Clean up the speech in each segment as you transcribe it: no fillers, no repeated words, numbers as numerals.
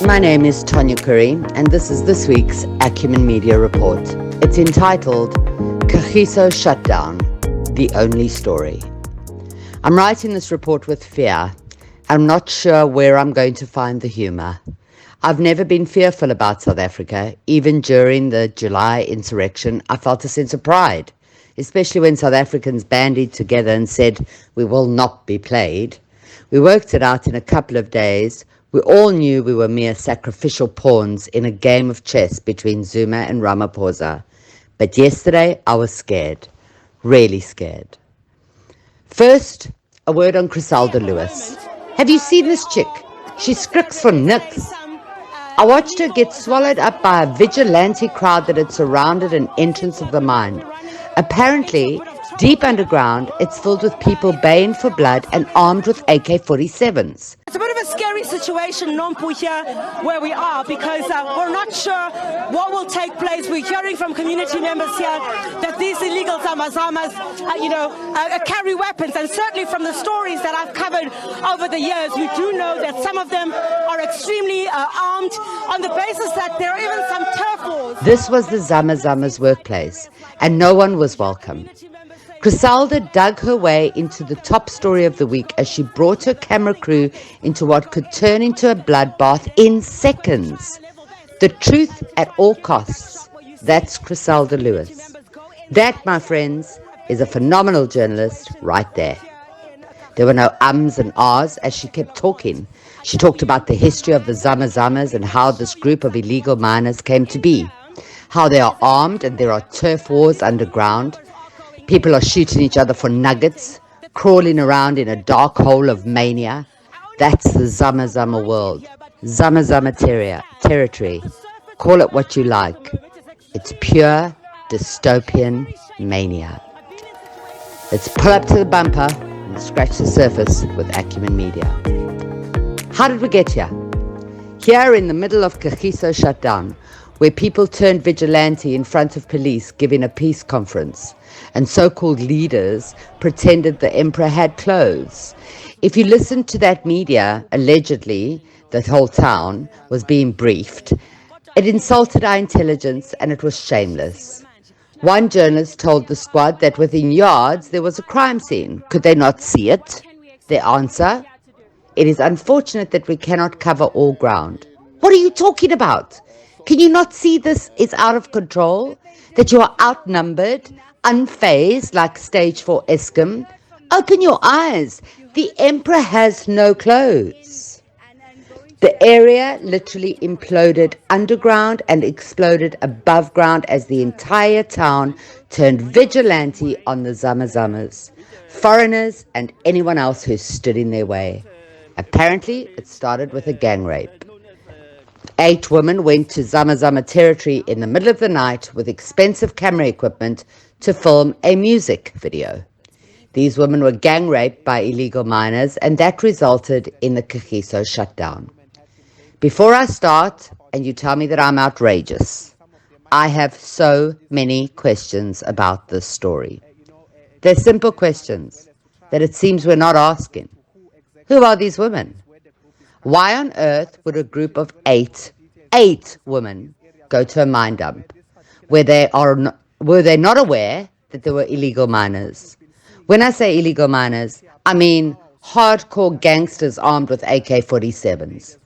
My name is Tonya Curry, and this is this week's Acumen Media Report. It's entitled Kagiso Shutdown, The Only Story. I'm writing this report with fear. I'm not sure where I'm going to find the humour. I've never been fearful about South Africa. Even during the July insurrection, I felt a sense of pride, especially when South Africans bandied together and said, "We will not be played." We worked it out in a couple of days. We all knew we were mere sacrificial pawns in a game of chess between Zuma and Ramaphosa. But yesterday, I was scared. Really scared. First, a word on Chriselda Lewis. Have you seen this chick? She skriks for niks. I watched her get swallowed up by a vigilante crowd that had surrounded an entrance of the mine. Apparently, deep underground, it's filled with people baying for blood and armed with AK-47s. It's a bit of a scary situation, Nompu, here where we are, because we're not sure what will take place. We're hearing from community members here that these illegal Zamazamas, carry weapons, and certainly from the stories that I've covered over the years, we do know that some of them are extremely armed, on the basis that there are even some turf wars. This was the Zamazamas' workplace, and no one was welcome. Chriselda dug her way into the top story of the week as she brought her camera crew into what could turn into a bloodbath in seconds. The truth at all costs. That's Chriselda Lewis. That, my friends, is a phenomenal journalist right there. There were no ums and ahs as she kept talking. She talked about the history of the Zamazamas and how this group of illegal miners came to be, how they are armed and there are turf wars underground. People are shooting each other for nuggets, crawling around in a dark hole of mania. That's the Zamazama world, Zamazama territory. Call it what you like. It's pure dystopian mania. Let's pull up to the bumper and scratch the surface with Acumen Media. How did we get here? Here in the middle of Kagiso Shutdown, where people turned vigilante in front of police giving a peace conference, and so-called leaders pretended the emperor had clothes. If you listen to that media, allegedly the whole town was being briefed, it insulted our intelligence and it was shameless. One journalist told the squad that within yards there was a crime scene. Could they not see it? Their answer: it is unfortunate that we cannot cover all ground. What are you talking about? Can you not see this is out of control? That you are outnumbered, unfazed like stage 4 Eskom? Open your eyes. The emperor has no clothes. The area literally imploded underground and exploded above ground as the entire town turned vigilante on the Zamazamas, foreigners and anyone else who stood in their way. Apparently, it started with a gang rape. 8 women went to Zamazama territory in the middle of the night with expensive camera equipment to film a music video. These women were gang raped by illegal miners, and that resulted in the Kagiso shutdown. Before I start, and you tell me that I'm outrageous, I have so many questions about this story. They're simple questions that it seems we're not asking. Who are these women? Why on earth would a group of eight women go to a mine dump were they not aware that there were illegal miners? When I say illegal miners, I mean hardcore gangsters armed with AK-47s.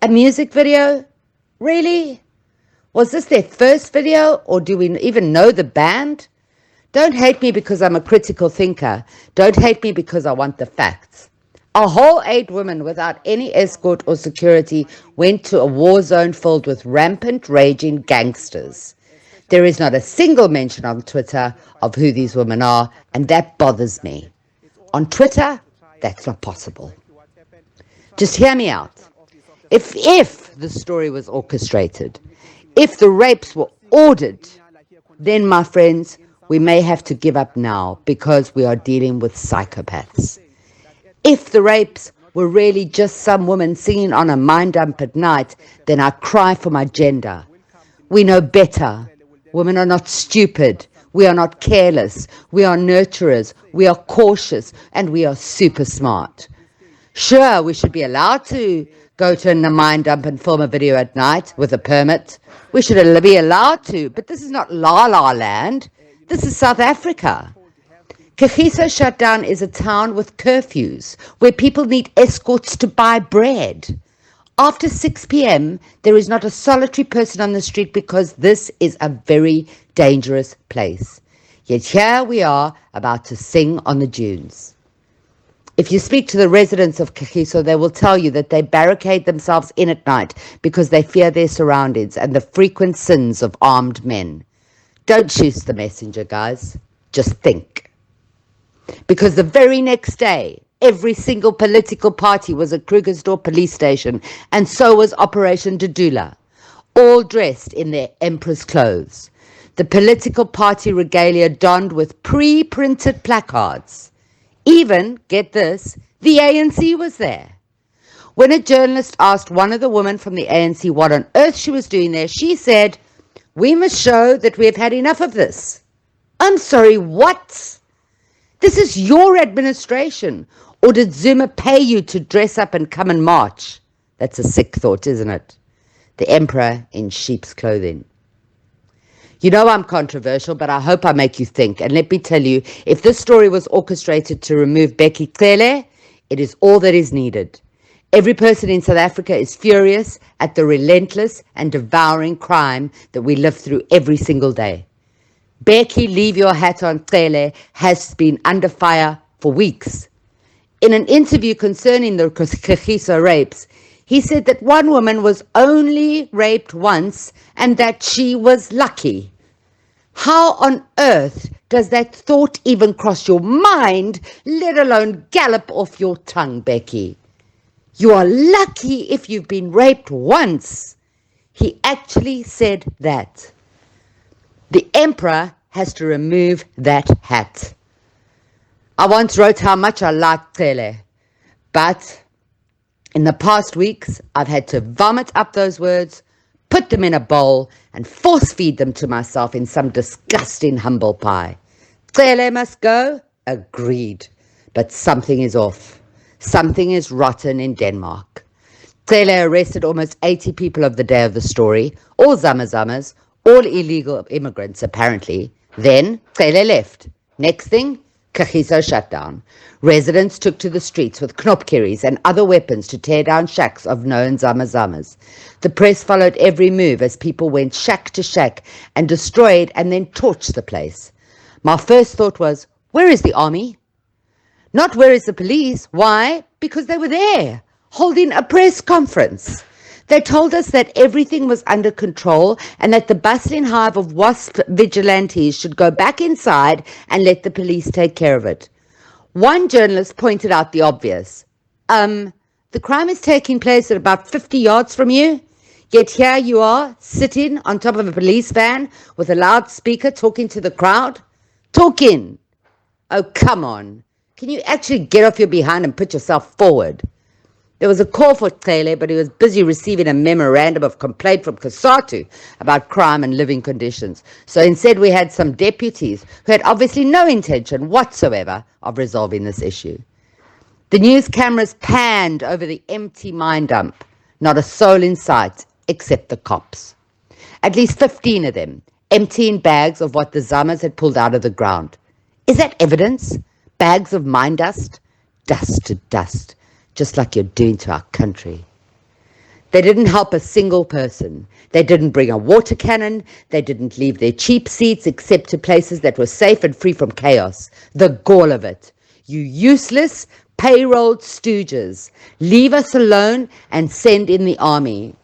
A music video? Really? Was this their first video, or do we even know the band? Don't hate me because I'm a critical thinker. Don't hate me because I want the facts. A whole 8 women without any escort or security went to a war zone filled with rampant, raging gangsters. There is not a single mention on Twitter of who these women are, and that bothers me. On Twitter, that's not possible. Just hear me out. If the story was orchestrated, if the rapes were ordered, then, my friends, we may have to give up now because we are dealing with psychopaths. If the rapes were really just some woman singing on a mine dump at night, then I cry for my gender. We know better. Women are not stupid. We are not careless. We are nurturers. We are cautious. And we are super smart. Sure, we should be allowed to go to a mine dump and film a video at night with a permit. We should be allowed to, but this is not La La Land. This is South Africa. Kagiso shutdown is a town with curfews where people need escorts to buy bread. After 6 p.m., there is not a solitary person on the street because this is a very dangerous place. Yet here we are about to sing on the dunes. If you speak to the residents of Kagiso, they will tell you that they barricade themselves in at night because they fear their surroundings and the frequent sins of armed men. Don't shoot the messenger, guys. Just think. Because the very next day, every single political party was at Krugersdorp police station, and so was Operation Dudula, all dressed in their emperor's clothes. The political party regalia donned with pre-printed placards. Even, get this, the ANC was there. When a journalist asked one of the women from the ANC what on earth she was doing there, she said, "We must show that we have had enough of this." I'm sorry, what? This is your administration. Or did Zuma pay you to dress up and come and march? That's a sick thought, isn't it? The emperor in sheep's clothing. You know I'm controversial, but I hope I make you think. And let me tell you, if this story was orchestrated to remove Becky Cele, it is all that is needed. Every person in South Africa is furious at the relentless and devouring crime that we live through every single day. Becky, leave your hat on, Cele has been under fire for weeks. In an interview concerning the Kagiso rapes, he said that one woman was only raped once and that she was lucky. How on earth does that thought even cross your mind, let alone gallop off your tongue, Becky? You are lucky if you've been raped once. He actually said that. The emperor has to remove that hat. I once wrote how much I like Cele, but in the past weeks, I've had to vomit up those words, put them in a bowl, and force feed them to myself in some disgusting humble pie. Cele must go? Agreed. But something is off. Something is rotten in Denmark. Cele arrested almost 80 people of the day of the story, all Zama-Zamas, all illegal immigrants apparently. Then Cele left. Next thing, Kagiso shut down. Residents took to the streets with knopkerries and other weapons to tear down shacks of known Zama-Zamas. The press followed every move as people went shack to shack and destroyed and then torched the place. My first thought was, where is the army? Not where is the police. Why? Because they were there, holding a press conference. They told us that everything was under control and that the bustling hive of wasp vigilantes should go back inside and let the police take care of it. One journalist pointed out the obvious. The crime is taking place at about 50 yards from you, yet here you are, sitting on top of a police van with a loudspeaker talking to the crowd. Talking. Oh, come on. Can you actually get off your behind and put yourself forward? There was a call for Cele, but he was busy receiving a memorandum of complaint from COSATU about crime and living conditions. So instead we had some deputies who had obviously no intention whatsoever of resolving this issue. The news cameras panned over the empty mine dump. Not a soul in sight except the cops. At least 15 of them, emptying bags of what the Zamas had pulled out of the ground. Is that evidence? Bags of mine dust? Dust to dust. Just like you're doing to our country. They didn't help a single person. They didn't bring a water cannon. They didn't leave their cheap seats except to places that were safe and free from chaos. The gall of it. You useless, payrolled stooges. Leave us alone and send in the army.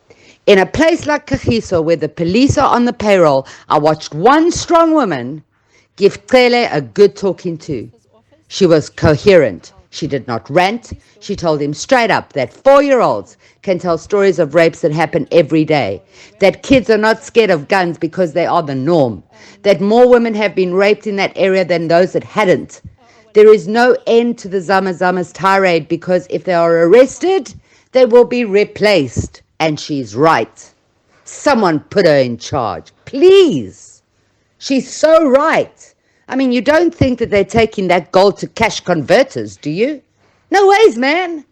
In a place like Kagiso, where the police are on the payroll, I watched one strong woman give Cele a good talking to. She was coherent. She did not rant. She told him straight up that 4-year-olds can tell stories of rapes that happen every day, that kids are not scared of guns because they are the norm, that more women have been raped in that area than those that hadn't. There is no end to the Zama-Zama's tirade because if they are arrested, they will be replaced. And she's right. Someone put her in charge, please. She's so right. I mean, you don't think that they're taking that gold to cash converters, do you? No ways, man.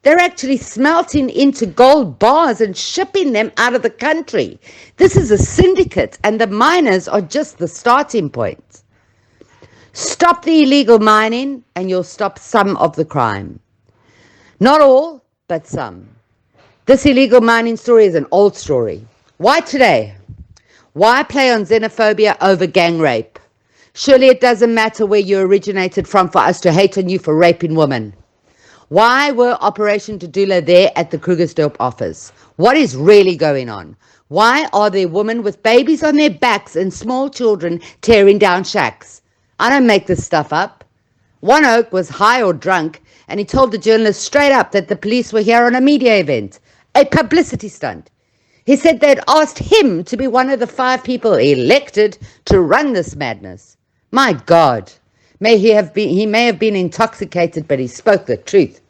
They're actually smelting into gold bars and shipping them out of the country. This is a syndicate, and the miners are just the starting point. Stop the illegal mining, and you'll stop some of the crime. Not all, but some. This illegal mining story is an old story. Why today? Why play on xenophobia over gang rape? Surely it doesn't matter where you originated from for us to hate on you for raping women. Why were Operation Tadula there at the Krugersdorp office? What is really going on? Why are there women with babies on their backs and small children tearing down shacks? I don't make this stuff up. One oak was high or drunk, and he told the journalist straight up that the police were here on a media event, a publicity stunt. He said they'd asked him to be one of the 5 people elected to run this madness. My God. He may have been intoxicated, but he spoke the truth.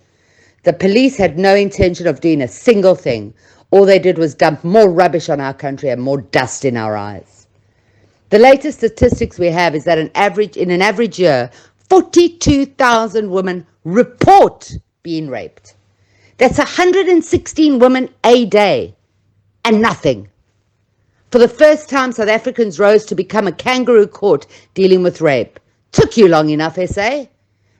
The police had no intention of doing a single thing. All they did was dump more rubbish on our country and more dust in our eyes. The latest statistics we have is that in an average year, 42,000 women report being raped. That's 116 women a day, and nothing. For the first time, South Africans rose to become a kangaroo court dealing with rape. Took you long enough, SA.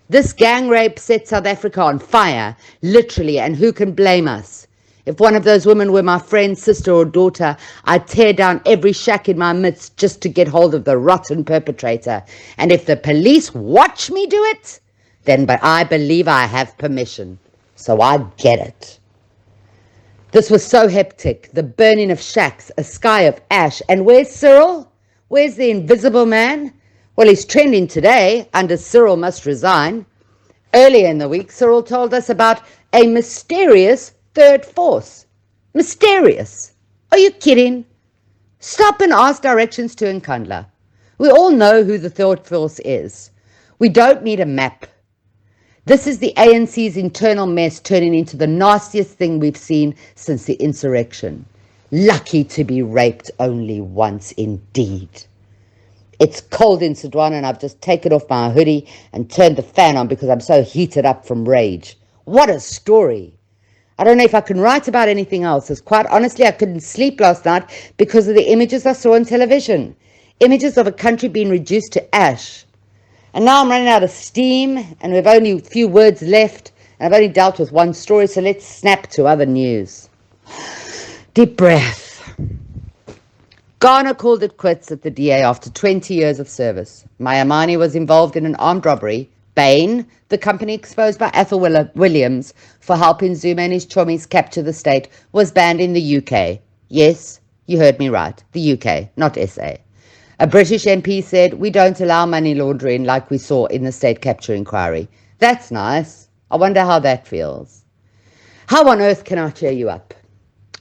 This gang rape set South Africa on fire, literally, and who can blame us? If one of those women were my friend, sister, or daughter, I'd tear down every shack in my midst just to get hold of the rotten perpetrator. And if the police watch me do it, then I believe I have permission. So I get it. This was so hectic, the burning of shacks, a sky of ash. And where's Cyril? Where's the invisible man? Well, he's trending today under Cyril must resign. Earlier in the week, Cyril told us about a mysterious third force. Mysterious? Are you kidding? Stop and ask directions to Nkandla. We all know who the third force is. We don't need a map. This is the ANC's internal mess turning into the nastiest thing we've seen since the insurrection. Lucky to be raped only once indeed. It's cold in Sodwana and I've just taken off my hoodie and turned the fan on because I'm so heated up from rage. What a story. I don't know if I can write about anything else, as quite honestly I couldn't sleep last night because of the images I saw on television. Images of a country being reduced to ash. And now I'm running out of steam and we've only a few words left and I've only dealt with one story, so let's snap to other news. Deep breath. Ghana called it quits at the DA after 20 years of service. Mayamani was involved in an armed robbery. Bain, the company exposed by Ethel Williams for helping Zuma and his chommies capture the state, was banned in the UK. Yes, you heard me right. The UK, not SA. A British MP said, we don't allow money laundering like we saw in the state capture inquiry. That's nice. I wonder how that feels. How on earth can I cheer you up?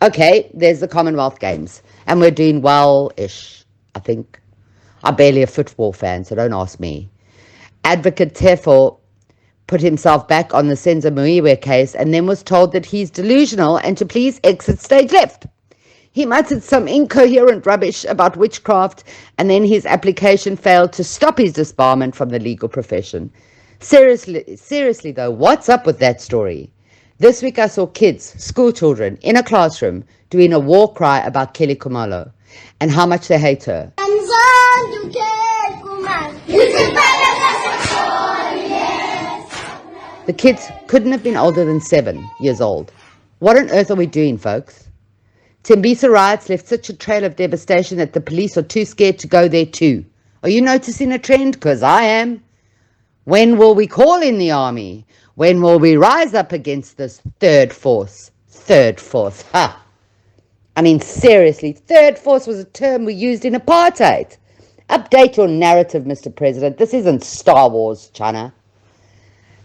Okay, there's the Commonwealth Games. And we're doing well-ish, I think. I'm barely a football fan, so don't ask me. Advocate Tefo put himself back on the Senzo Muiwe case and then was told that he's delusional and to please exit stage left. He muttered some incoherent rubbish about witchcraft and then his application failed to stop his disbarment from the legal profession. Seriously though, what's up with that story? This week I saw kids, school children, in a classroom doing a war cry about Kelly Khumalo and how much they hate her. The kids couldn't have been older than 7 years old. What on earth are we doing, folks? Tembisa riots left such a trail of devastation that the police are too scared to go there too. Are you noticing a trend? Because I am. When will we call in the army? When will we rise up against this third force? Third force, ha! I mean, seriously, third force was a term we used in apartheid. Update your narrative, Mr. President. This isn't Star Wars, China.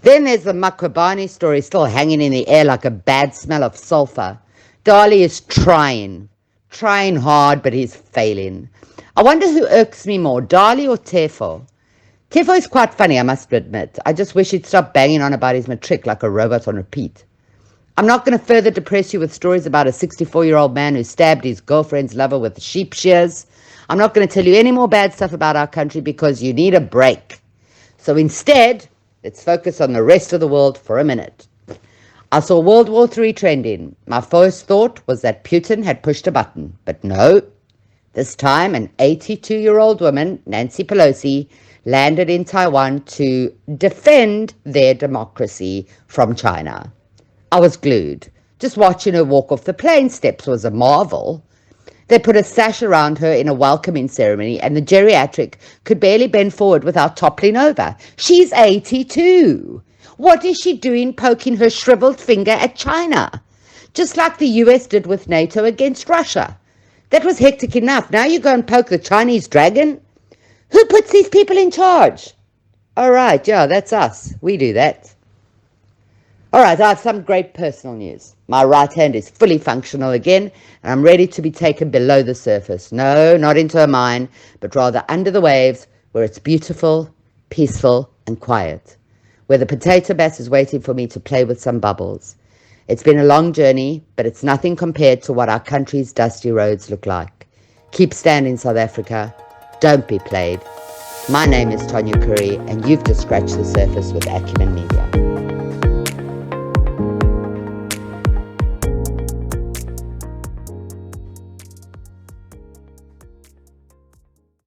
Then there's the Makwabani story still hanging in the air like a bad smell of sulfur. Dali is trying hard, but he's failing. I wonder who irks me more, Dali or Tefo? Tefo is quite funny, I must admit. I just wish he'd stop banging on about his matric like a robot on repeat. I'm not going to further depress you with stories about a 64-year-old man who stabbed his girlfriend's lover with sheep shears. I'm not going to tell you any more bad stuff about our country because you need a break. So instead, let's focus on the rest of the world for a minute. I saw World War III trending. My first thought was that Putin had pushed a button, but no. This time, an 82-year-old woman, Nancy Pelosi, landed in Taiwan to defend their democracy from China. I was glued. Just watching her walk off the plane steps was a marvel. They put a sash around her in a welcoming ceremony, and the geriatric could barely bend forward without toppling over. She's 82. What is she doing poking her shriveled finger at China? Just like the US did with NATO against Russia. That was hectic enough. Now you go and poke the Chinese dragon? Who puts these people in charge? All right, yeah, that's us. We do that. All right, I have some great personal news. My right hand is fully functional again, and I'm ready to be taken below the surface. No, not into a mine, but rather under the waves, where it's beautiful, peaceful, and quiet, where the potato bass is waiting for me to play with some bubbles. It's been a long journey, but it's nothing compared to what our country's dusty roads look like. Keep standing, South Africa. Don't be played. My name is Tonya Curry, and you've just scratched the surface with Acumen Media.